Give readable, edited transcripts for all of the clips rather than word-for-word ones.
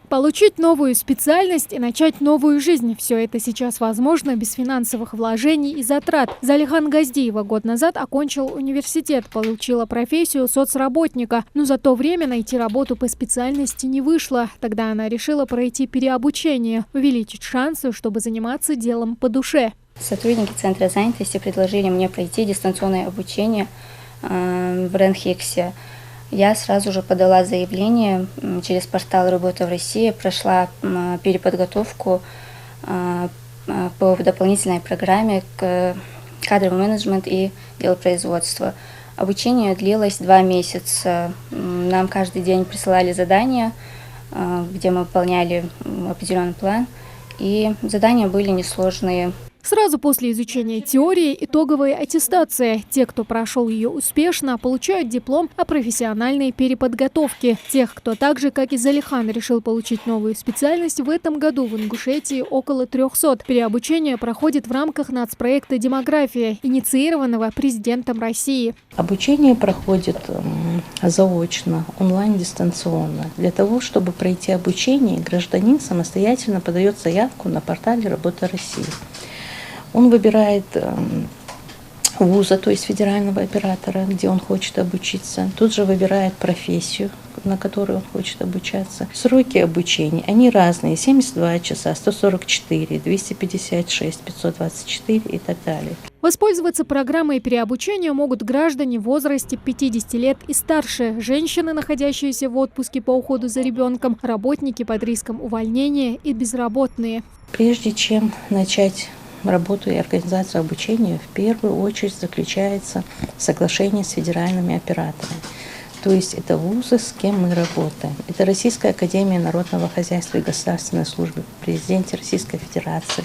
Получить новую специальность и начать новую жизнь – все это сейчас возможно без финансовых вложений и затрат. Залихан Газдиева год назад окончил университет, получила профессию соцработника. Но за то время найти работу по специальности не вышло. Тогда она решила пройти переобучение, увеличить шансы, чтобы заниматься делом по душе. Сотрудники Центра занятости предложили мне пройти дистанционное обучение в РЕНХИКСе. Я сразу же подала заявление через портал «Работа в России», прошла переподготовку по дополнительной программе к кадровый менеджмент и делопроизводство. Обучение длилось 2 месяца. Нам каждый день присылали задания, где мы выполняли определенный план, и задания были несложные. Сразу после изучения теории итоговая аттестация. Те, кто прошел ее успешно, получают диплом о профессиональной переподготовке. Тех, кто так же, как и Залихан, решил получить новую специальность, в этом году в Ингушетии около 300. Переобучение проходит в рамках нацпроекта «Демография», инициированного президентом России. Обучение проходит заочно, онлайн-дистанционно. Для того, чтобы пройти обучение, гражданин самостоятельно подает заявку на портале «Работа России». Он выбирает вуза, то есть федерального оператора, где он хочет обучиться. Тут же выбирает профессию, на которой он хочет обучаться. Сроки обучения, они разные. 72 часа, 144, 256, 524 и так далее. Воспользоваться программой переобучения могут граждане в возрасте 50 лет и старше, женщины, находящиеся в отпуске по уходу за ребенком, работники под риском увольнения и безработные. Прежде чем начать работу и организацию обучения, в первую очередь заключается соглашение с федеральными операторами. То есть это вузы, с кем мы работаем. Это Российская академия народного хозяйства и государственной службы при президенте Российской Федерации.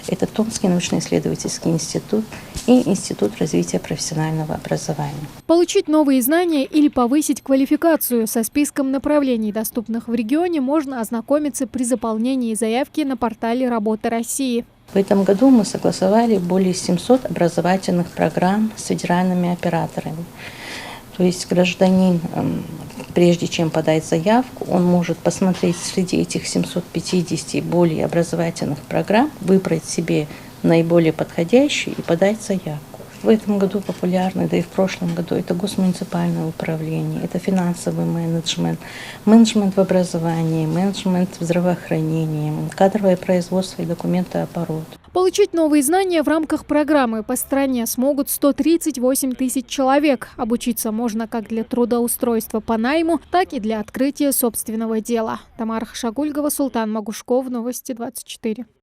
Это Томский научно-исследовательский институт и Институт развития профессионального образования. Получить новые знания или повысить квалификацию со списком направлений, доступных в регионе, можно ознакомиться при заполнении заявки на портале «Работа России». В этом году мы согласовали более 700 образовательных программ с федеральными операторами. То есть гражданин, прежде чем подать заявку, он может посмотреть среди этих 750 более образовательных программ, выбрать себе наиболее подходящую и подать заявку. В этом году популярны, да и в прошлом году, это госмуниципальное управление, это финансовый менеджмент, менеджмент в образовании, менеджмент в здравоохранении, кадровое производство и документооборот. Получить новые знания в рамках программы по стране смогут 138 тысяч человек. Обучиться можно как для трудоустройства по найму, так и для открытия собственного дела. Тамара Хашагульгова, Султан Магушков, Новости 24.